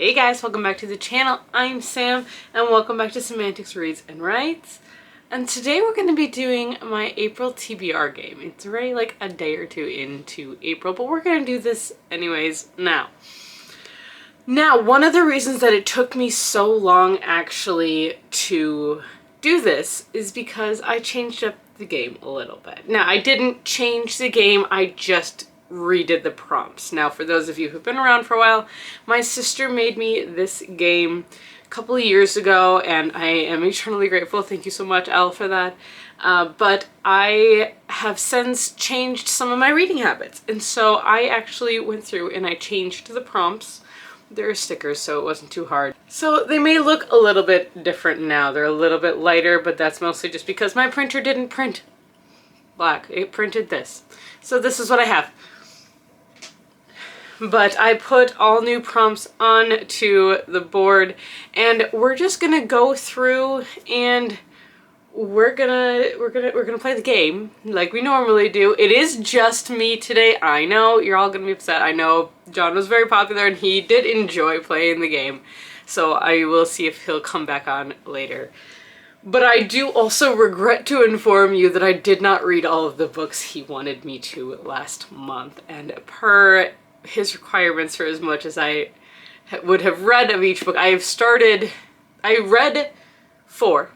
Hey guys, welcome back to the channel. I'm Sam and welcome back to Semantics Reads and Writes. And today we're going to be doing my April TBR game. It's already like a day or two into April, but we're going to do this anyways now. Now, one of the reasons that it took me so long actually to do this is because I changed up the game a little bit. Now, I didn't change the game, I just redid the prompts. Now, for those of you who've been around for a while, my sister made me this game a couple of years ago, and I am eternally grateful. Thank you so much, Elle, for that. But I have since changed some of my reading habits, and so I actually went through and I changed the prompts. There are stickers, so it wasn't too hard. So they may look a little bit different now. They're a little bit lighter, but that's mostly just because my printer didn't print black. It printed this. So this is what I have. But I put all new prompts onto the board, and we're just gonna go through and we're gonna play the game like we normally do. It is just me today. I know you're all gonna be upset. I know John was very popular and he did enjoy playing the game, so I will see if he'll come back on later. But I do also regret to inform you that I did not read all of the books he wanted me to last month, and per his requirements for as much as I would have read of each book, I read 4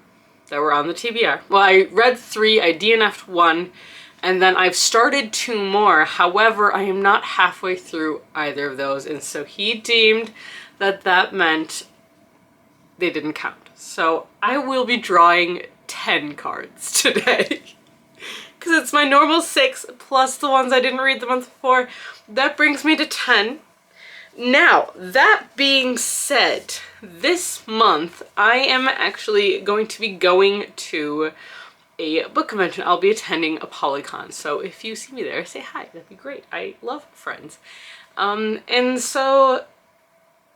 that were on the TBR. Well, I read 3, I DNF'd 1, and then I've started 2 more. However, I am not halfway through either of those, and so he deemed that that meant they didn't count. So I will be drawing 10 cards today. Because it's my normal 6 plus the ones I didn't read the month before. That brings me to 10. Now, that being said, this month I am actually going to be going to a book convention. I'll be attending a Polycon, so if you see me there, say hi. That'd be great. I love friends. And so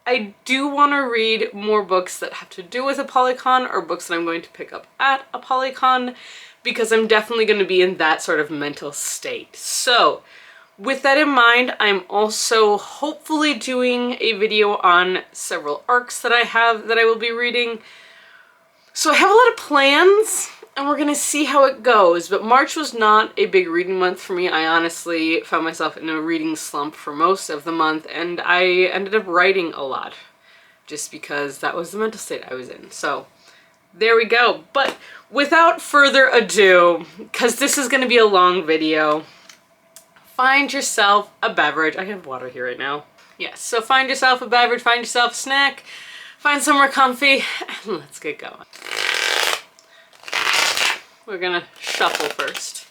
I do want to read more books that have to do with a Polycon or books that I'm going to pick up at a Polycon, because I'm definitely going to be in that sort of mental state. So with that in mind, I'm also hopefully doing a video on several arcs that I have that I will be reading. So I have a lot of plans and we're going to see how it goes. But March was not a big reading month for me. I honestly found myself in a reading slump for most of the month, and I ended up writing a lot just because that was the mental state I was in. So there we go. But without further ado, because this is going to be a long video, find yourself a beverage. I have water here right now. Yes, so find yourself a beverage, find yourself a snack, find somewhere comfy, and let's get going. We're gonna shuffle first.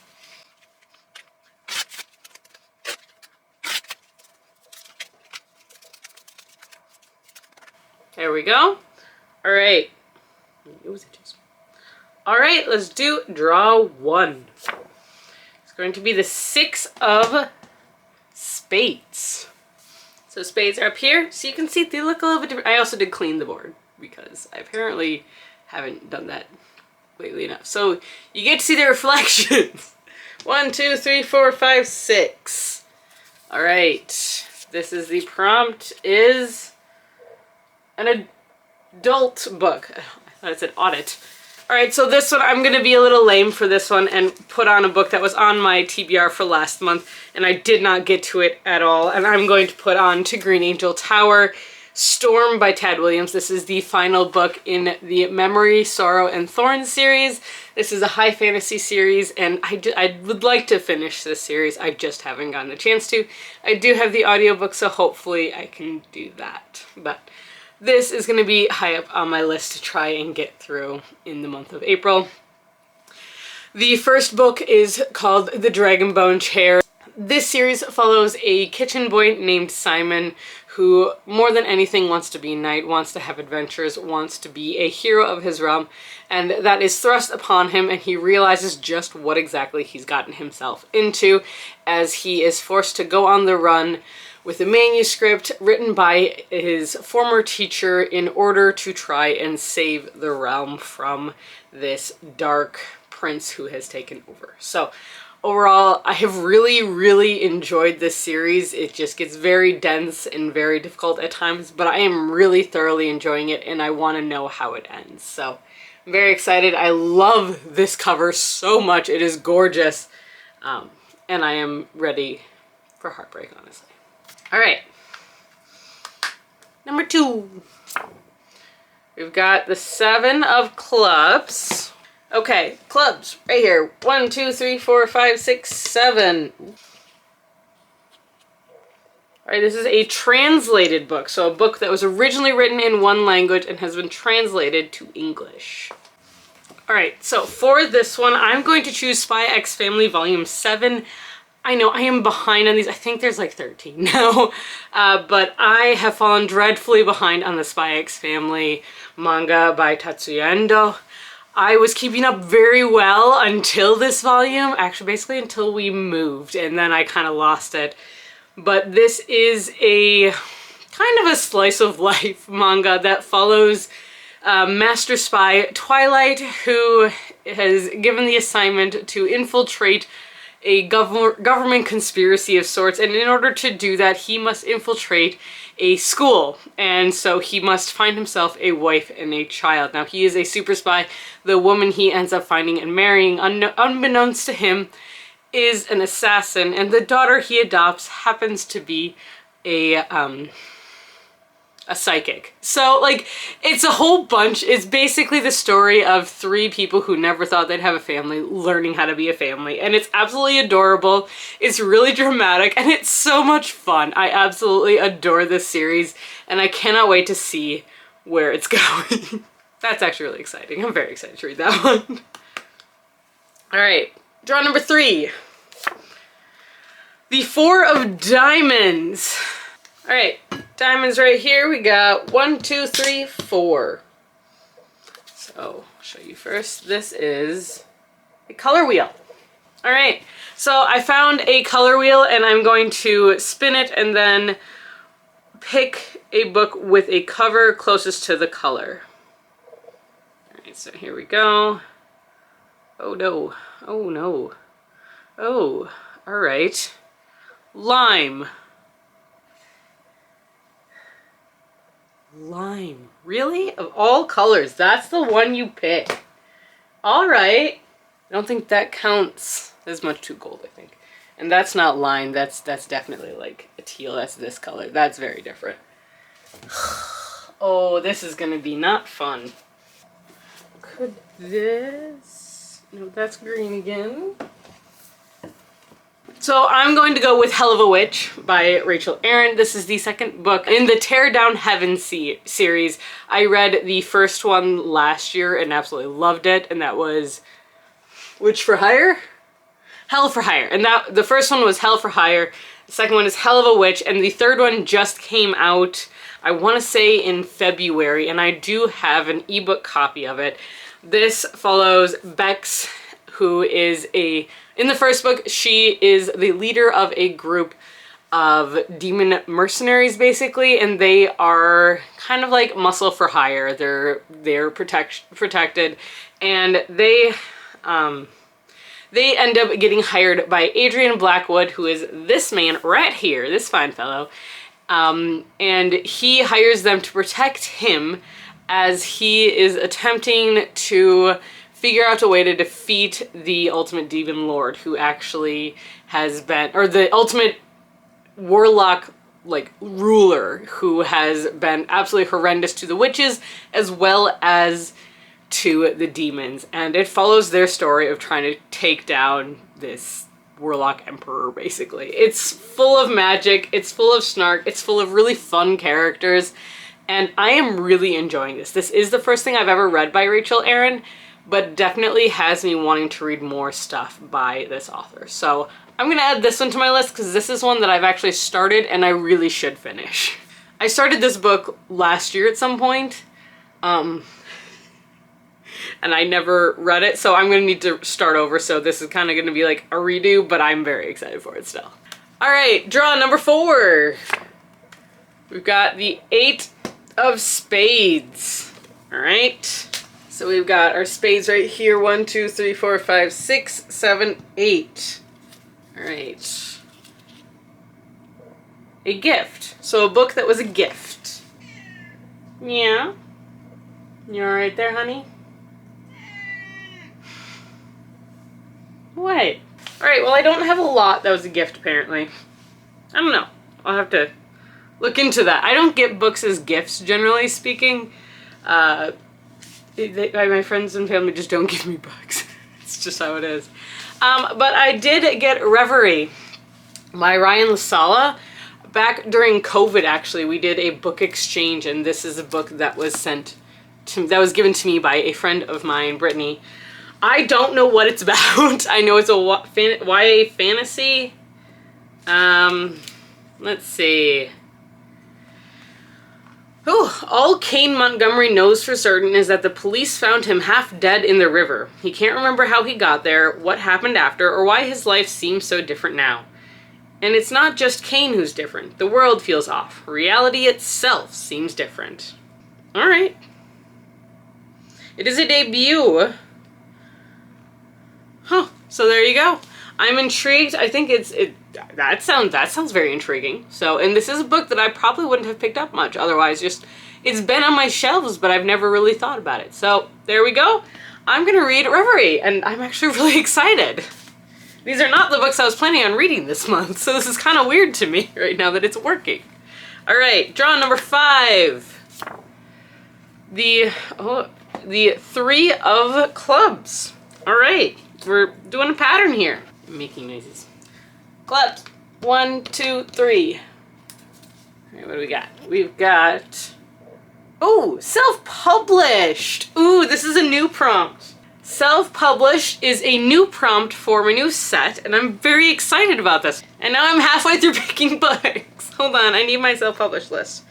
There we go. All right. All right, let's do draw 1. It's going to be the 6 of spades. So spades are up here, so you can see they look a little bit different. I also did clean the board because I apparently haven't done that lately enough. So you get to see the reflections. 1, 2, 3, 4, 5, 6. All right, this is the prompt, is an adult book. I thought it said audit. Alright, so this one, I'm going to be a little lame for this one and put on a book that was on my TBR for last month, and I did not get to it at all, and I'm going to put on To Green Angel Tower, Storm by Tad Williams. This is the final book in the Memory, Sorrow, and Thorns series. This is a high fantasy series, and I would like to finish this series. I just haven't gotten the chance to. I do have the audiobook, so hopefully I can do that. But this is going to be high up on my list to try and get through in the month of April. The first book is called The Dragonbone Chair. This series follows a kitchen boy named Simon who, more than anything, wants to be a knight, wants to have adventures, wants to be a hero of his realm, and that is thrust upon him, and he realizes just what exactly he's gotten himself into as he is forced to go on the run with a manuscript written by his former teacher in order to try and save the realm from this dark prince who has taken over. So overall, I have really enjoyed this series. It just gets very dense and very difficult at times, but I am really thoroughly enjoying it and I want to know how it ends. So I'm very excited. I love this cover so much. It is gorgeous. And I am ready for heartbreak, honestly. All right. Number 2. We've got the 7 of Clubs. Okay, clubs, right here. 1, 2, 3, 4, 5, 6, 7. Alright, this is a translated book. So a book that was originally written in one language and has been translated to English. Alright, so for this one, I'm going to choose Spy X Family Volume 7. I know I am behind on these. I think there's like 13 now. But I have fallen dreadfully behind on the Spy X Family manga by Tatsuya Endo. I was keeping up very well until this volume, actually basically until we moved, and then I kind of lost it. But this is a kind of a slice of life manga that follows Master Spy Twilight, who has given the assignment to infiltrate a government conspiracy of sorts, and in order to do that he must infiltrate a school, and so he must find himself a wife and a child. Now he is a super spy. The woman he ends up finding and marrying, unbeknownst to him, is an assassin, and the daughter he adopts happens to be a psychic. So like, it's a whole bunch. It's basically the story of 3 people who never thought they'd have a family learning how to be a family, and it's absolutely adorable. It's really dramatic and it's so much fun. I absolutely adore this series and I cannot wait to see where it's going. That's actually really exciting. I'm very excited to read that one. All right, draw number 3. The 4 of Diamonds. All right, diamonds right here. We got 1, 2, 3, 4. So I'll show you first. This is a color wheel. All right, so I found a color wheel and I'm going to spin it and then pick a book with a cover closest to the color. All right, so here we go. Oh no, oh no. Oh, all right. Lime. Lime. Really? Of all colors, that's the one you pick. All right. I don't think that counts as much too gold, I think. And that's not lime. That's definitely like a teal. That's this color. That's very different. Oh, this is gonna be not fun. Could this... No, that's green again. So I'm going to go with Hell of a Witch by Rachel Aaron. This is the second book in the Tear Down Heaven series. I read the first one last year and absolutely loved it, and that was Witch for Hire? Hell for Hire. And that the first one was Hell for Hire. The second one is Hell of a Witch, and the third one just came out, I want to say in February, and I do have an ebook copy of it. This follows Bex, who is in the first book, she is the leader of a group of demon mercenaries, basically, and they are kind of like muscle for hire. They're protected, and they end up getting hired by Adrian Blackwood, who is this man right here, this fine fellow, and he hires them to protect him as he is attempting to figure out a way to defeat the ultimate demon lord, who actually has been, or the ultimate warlock like ruler, who has been absolutely horrendous to the witches as well as to the demons. And it follows their story of trying to take down this warlock emperor, basically. It's full of magic, it's full of snark, it's full of really fun characters, and I am really enjoying this. This is the first thing I've ever read by Rachel Aaron, but definitely has me wanting to read more stuff by this author. So I'm gonna add this one to my list because this is one that I've actually started and I really should finish. I started this book last year at some point, and I never read it, so I'm gonna need to start over, so this is kind of gonna be like a redo, but I'm very excited for it still. All right, draw number 4. We've got the 8 of Spades. All right. So we've got our spades right here, 1, 2, 3, 4, 5, 6, 7, 8. All right. A gift. So a book that was a gift. Yeah. You all right there, honey? What? All right, well, I don't have a lot that was a gift, apparently. I don't know. I'll have to look into that. I don't get books as gifts, generally speaking. My friends and family just don't give me books. It's just how it is. But I did get Reverie by Ryan LaSala. Back during COVID, actually, we did a book exchange, and this is a book that was given to me by a friend of mine, Brittany. I don't know what it's about. I know it's a YA fantasy. Let's see. All Kane Montgomery knows for certain is that the police found him half dead in the river. He can't remember how he got there, what happened after, or why his life seems so different now. And it's not just Kane who's different. The world feels off. Reality itself seems different. All right. It is a debut. Huh. So there you go. I'm intrigued. I think that sounds very intriguing. So, and this is a book that I probably wouldn't have picked up much otherwise. Just, it's been on my shelves, but I've never really thought about it. So there we go. I'm going to read Reverie, and I'm actually really excited. These are not the books I was planning on reading this month, so this is kind of weird to me right now that it's working. All right, draw number 5. The Three of Clubs. All right, we're doing a pattern here. I'm making noises. Clubs. 1, 2, 3. All right, what do we got? We've got, oh, self-published. Ooh, this is a new prompt. Self-published is a new prompt for my new set, and I'm very excited about this. And now I'm halfway through picking books. Hold on, I need my self-published list.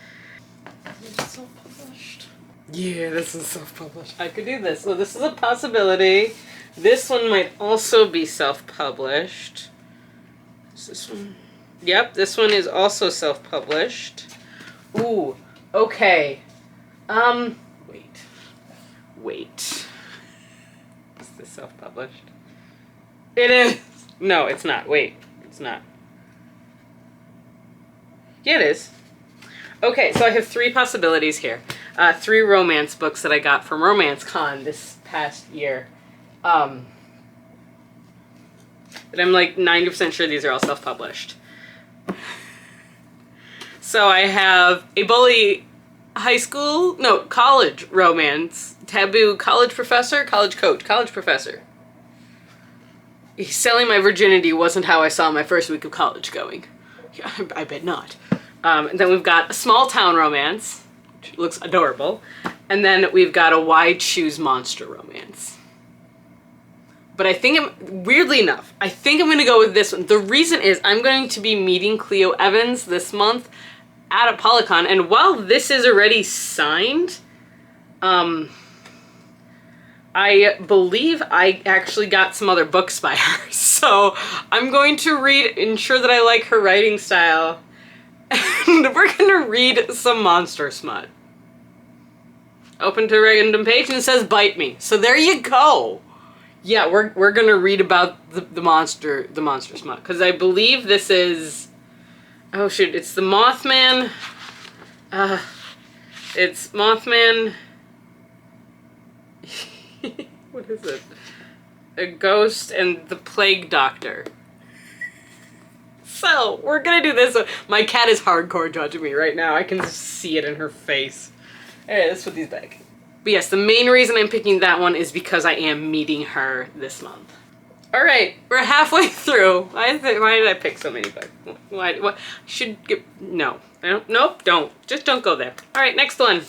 Self-published. Yeah, this is self-published. I could do this. So this is a possibility. This one might also be self-published. Is this one? Yep, this one is also self-published. Ooh, okay. Wait. Is this self-published? It is. No, it's not. Wait, it's not. Yeah, it is. Okay, so I have 3 possibilities here. 3 romance books that I got from Romance Con this past year. But I'm like 90% sure these are all self-published. So I have a bully college romance. Taboo college professor, college coach, college professor. Selling my virginity wasn't how I saw my first week of college going. Yeah, I bet not. And then we've got a small town romance, which looks adorable. And then we've got a why choose monster romance. But I think weirdly enough, I think I'm going to go with this one. The reason is I'm going to be meeting Cleo Evans this month at Apollicon. And while this is already signed, I believe I actually got some other books by her. So I'm going to ensure that I like her writing style. And we're going to read some monster smut. Open to a random page and it says bite me. So there you go. Yeah, we're going to read about the monster smut. Because I believe this is, oh shoot, it's the Mothman. It's Mothman. What is it? A Ghost and the Plague Doctor. So, we're gonna do this. My cat is hardcore judging me right now. I can see it in her face. Alright, let's put these back. But yes, the main reason I'm picking that one is because I am meeting her this month. Alright, we're halfway through. Why did I pick so many books? What? Should get, no. Nope, don't. Just don't go there. Alright, next one.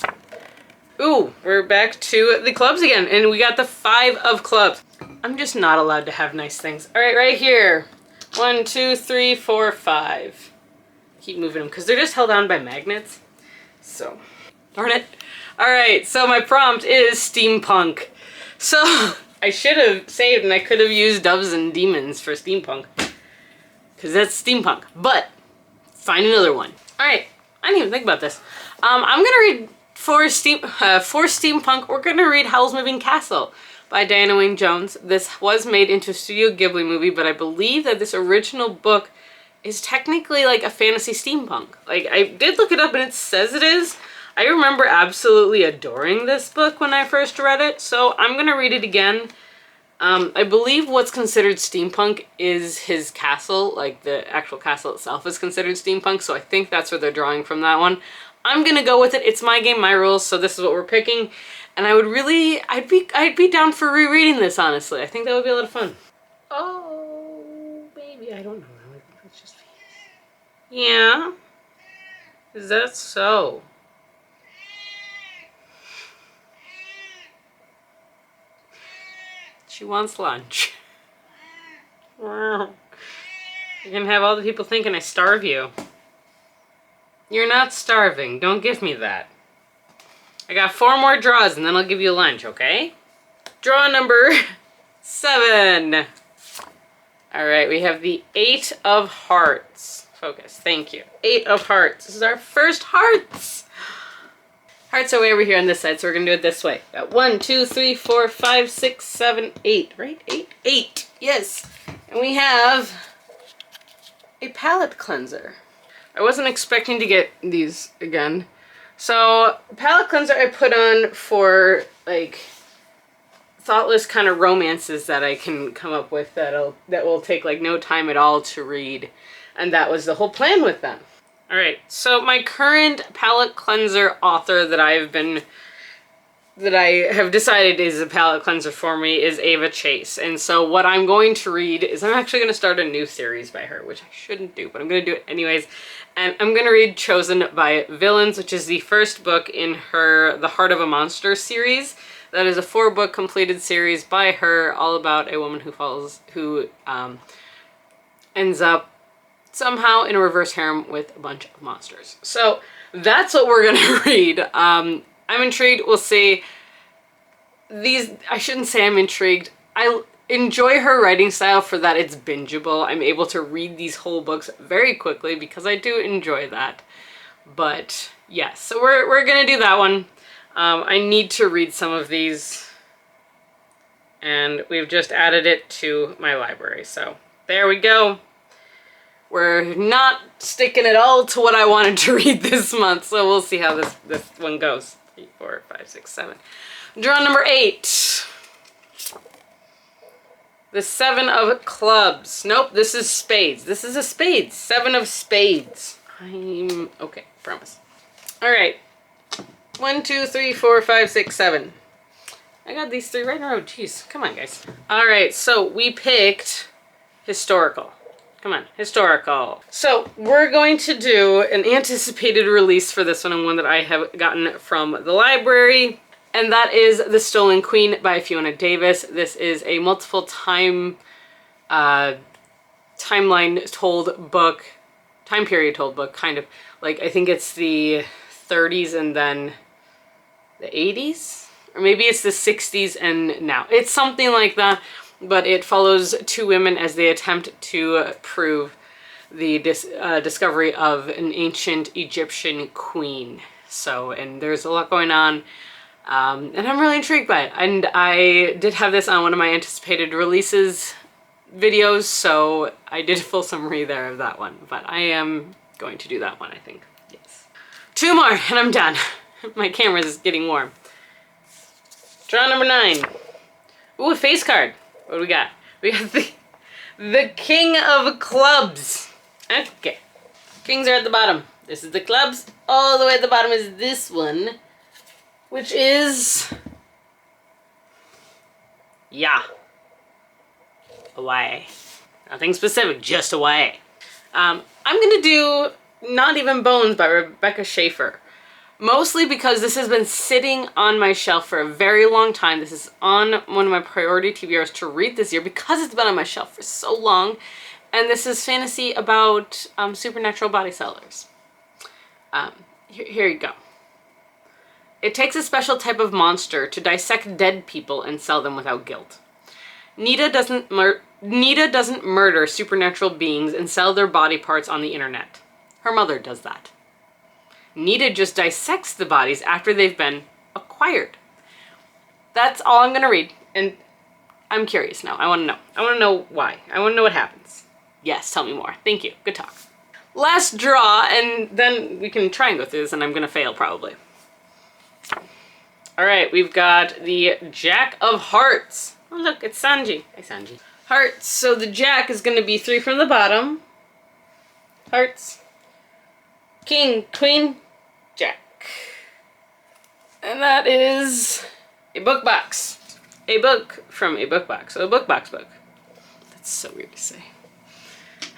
Ooh, we're back to the clubs again, and we got the 5 of clubs. I'm just not allowed to have nice things. All right, right here. 1, 2, 3, 4, 5. Keep moving them, because they're just held on by magnets. So, darn it. All right, so my prompt is steampunk. So, I should have saved, and I could have used Doves and Demons for steampunk. Because that's steampunk. But, find another one. All right, I didn't even think about this. I'm going to read... For steampunk, we're gonna read Howl's Moving Castle by Diana Wynne Jones. This was made into a Studio Ghibli movie, but I believe that this original book is technically like a fantasy steampunk. Like, I did look it up and it says it is. I remember absolutely adoring this book when I first read it, so I'm gonna read it again. I believe what's considered steampunk is his castle, like the actual castle itself is considered steampunk, so I think that's where they're drawing from that one. I'm gonna go with it. It's my game, my rules, so this is what we're picking. And I would really, I'd be down for rereading this, honestly. I think that would be a lot of fun. Oh, baby, I don't know. I think that's just yeah. Is that so? She wants lunch. Wow. You're gonna have all the people thinking I starve you. You're not starving. Don't give me that. I got 4 more draws and then I'll give you lunch, okay? Draw number 7. Alright, we have the 8 of Hearts. Focus, thank you. 8 of Hearts. This is our first hearts. Hearts are way over here on this side, so we're gonna do it this way. Got 1, 2, 3, 4, 5, 6, 7, 8. Right? 8? 8. Yes. And we have a palette cleanser. I wasn't expecting to get these again. So, palette cleanser I put on for, like, thoughtless kind of romances that I can come up with that will take, like, no time at all to read. And that was the whole plan with them. Alright, so my current palette cleanser author that I have decided is a palette cleanser for me is Ava Chase. And so what I'm going to read is I'm actually going to start a new series by her, which I shouldn't do, but I'm going to do it anyways. And I'm going to read Chosen by Villains, which is the first book in her The Heart of a Monster series. That is a 4-book completed series by her, all about a woman who ends up somehow in a reverse harem with a bunch of monsters. So that's what we're gonna read. I'm intrigued. We'll see. I shouldn't say I'm intrigued. I enjoy her writing style for that it's bingeable. I'm able to read these whole books very quickly because I do enjoy that. But yes, so we're gonna do that one. I need to read some of these, and we've just added it to my library. So there we go. We're not sticking at all to what I wanted to read this month, so we'll see how this one goes. 3, 4, 5, 6, 7. Draw number 8. The 7 of Clubs. Nope, this is Spades. This is a Spades. 7 of Spades. I'm okay, promise. Alright. 1, 2, 3, 4, 5, 6, 7. I got these 3 right in a row. Jeez, come on, guys. Alright, so we picked historical. Come on, historical. So we're going to do an anticipated release for this one, and one that I have gotten from the library, and that is The Stolen Queen by Fiona Davis. This is a multiple timeline told book, time period told book, kind of. Like, I think it's the 30s and then the 80s? Or maybe it's the 60s and now. It's something like that. But it follows 2 women as they attempt to prove the discovery of an ancient Egyptian queen. So, and there's a lot going on, and I'm really intrigued by it. And I did have this on one of my anticipated releases videos, so I did a full summary there of that one. But I am going to do that one, I think. Yes. 2 more, and I'm done. My camera's getting warm. Draw number 9. Ooh, a face card. What do we got? We got the King of Clubs. Okay. Kings are at the bottom. This is the clubs. All the way at the bottom is this one, which is... yeah. Away. Nothing specific, just away. I'm going to do Not Even Bones by Rebecca Schaeffer. Mostly because this has been sitting on my shelf for a very long time. This is on one of my priority TBRs to read this year because it's been on my shelf for so long. And this is fantasy about supernatural body sellers. Here you go. It takes a special type of monster to dissect dead people and sell them without guilt. Nita doesn't murder supernatural beings and sell their body parts on the internet. Her mother does that. Nita just dissects the bodies after they've been acquired. That's all I'm going to read. And I'm curious now. I want to know. I want to know why. I want to know what happens. Yes, tell me more. Thank you. Good talk. Last draw, and then we can try and go through this, and I'm going to fail probably. All right, we've got the Jack of Hearts. Oh, look, it's Sanji. Hi, Sanji. Hearts. So the Jack is going to be 3 from the bottom. Hearts. King, Queen, Jack. And that is a book box. A book from a book box. So a book box book. That's so weird to say.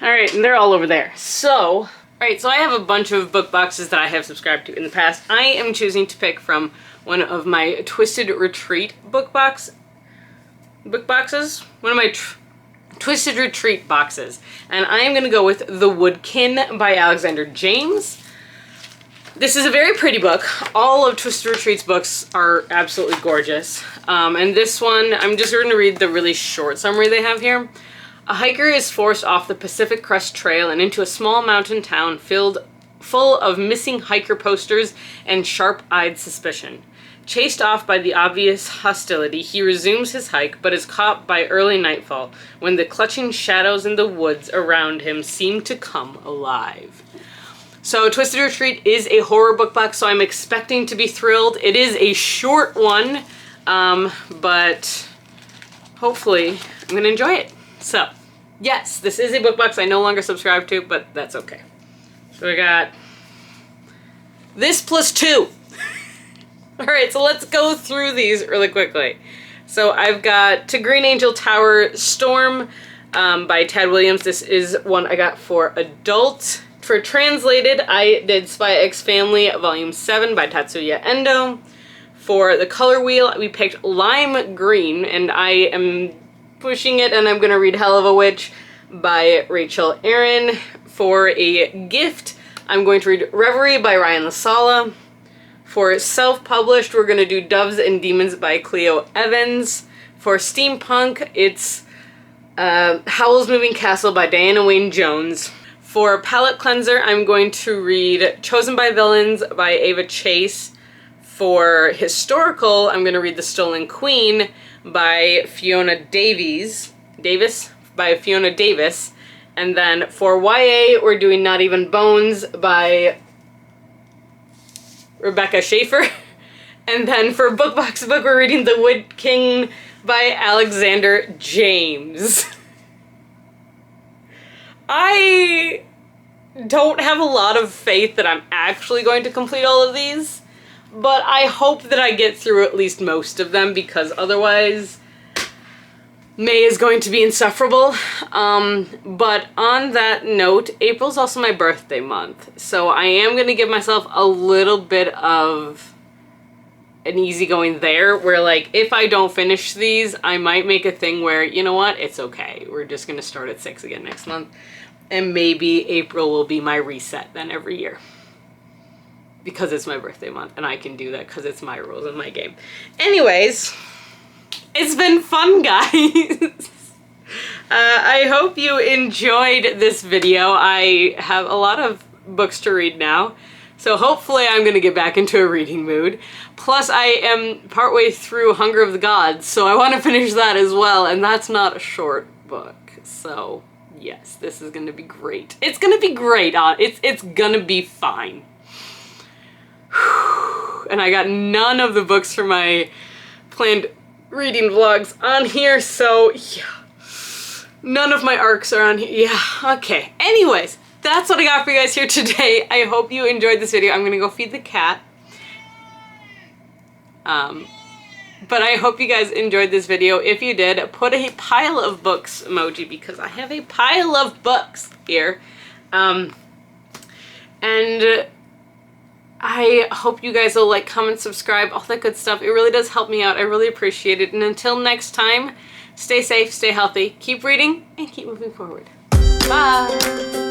Alright, and they're all over there. So, alright, so I have a bunch of book boxes that I have subscribed to in the past. I am choosing to pick from one of my Twisted Retreat book boxes. One of my Twisted Retreat boxes. And I am going to go with The Woodkin by Alexander James. This is a very pretty book. All of Twisted Retreat's books are absolutely gorgeous. And this one, I'm just going to read the really short summary they have here. A hiker is forced off the Pacific Crest Trail and into a small mountain town full of missing hiker posters and sharp-eyed suspicion. Chased off by the obvious hostility, he resumes his hike, but is caught by early nightfall, when the clutching shadows in the woods around him seem to come alive. So Twisted Retreat is a horror book box, so I'm expecting to be thrilled. It is a short one, but hopefully I'm going to enjoy it. So, yes, this is a book box I no longer subscribe to, but that's okay. So we got this plus 2. Alright, so let's go through these really quickly. So I've got To Green Angel Tower Storm by Tad Williams. This is one I got for adult. For translated, I did Spy X Family Volume 7 by Tatsuya Endo. For the color wheel, we picked Lime Green, and I am pushing it, and I'm going to read Hell of a Witch by Rachel Aaron. For a gift, I'm going to read Reverie by Ryan LaSala. For self-published, we're going to do Doves and Demons by Cleo Evans. For steampunk, it's Howl's Moving Castle by Diana Wayne Jones. For palette cleanser, I'm going to read Chosen by Villains by Ava Chase. For historical, I'm going to read The Stolen Queen by Fiona Davis. And then for YA, we're doing Not Even Bones by Rebecca Schaefer. And then for book box book, we're reading The Wood King by Alexander James. I don't have a lot of faith that I'm actually going to complete all of these, but I hope that I get through at least most of them, because otherwise May is going to be insufferable. But on that note, April's also my birthday month, so I am going to give myself a little bit of an easygoing there, where like if I don't finish these, I might make a thing where, you know what, it's okay. We're just going to start at 6 again next month. And maybe April will be my reset then every year. Because it's my birthday month, and I can do that because it's my rules and my game. Anyways, it's been fun, guys. I hope you enjoyed this video. I have a lot of books to read now, so hopefully I'm going to get back into a reading mood. Plus, I am partway through Hunger of the Gods, so I want to finish that as well, and that's not a short book, so yes, this is going to be great. It's going to be great. It's going to be fine. And I got none of the books for my planned reading vlogs on here, so yeah. None of my arcs are on here. Yeah, okay. Anyways, that's what I got for you guys here today. I hope you enjoyed this video. I'm going to go feed the cat. But I hope you guys enjoyed this video. If you did, put a pile of books emoji, because I have a pile of books here. And I hope you guys will like, comment, subscribe, all that good stuff. It really does help me out. I really appreciate it. And until next time, stay safe, stay healthy, keep reading, and keep moving forward. Bye!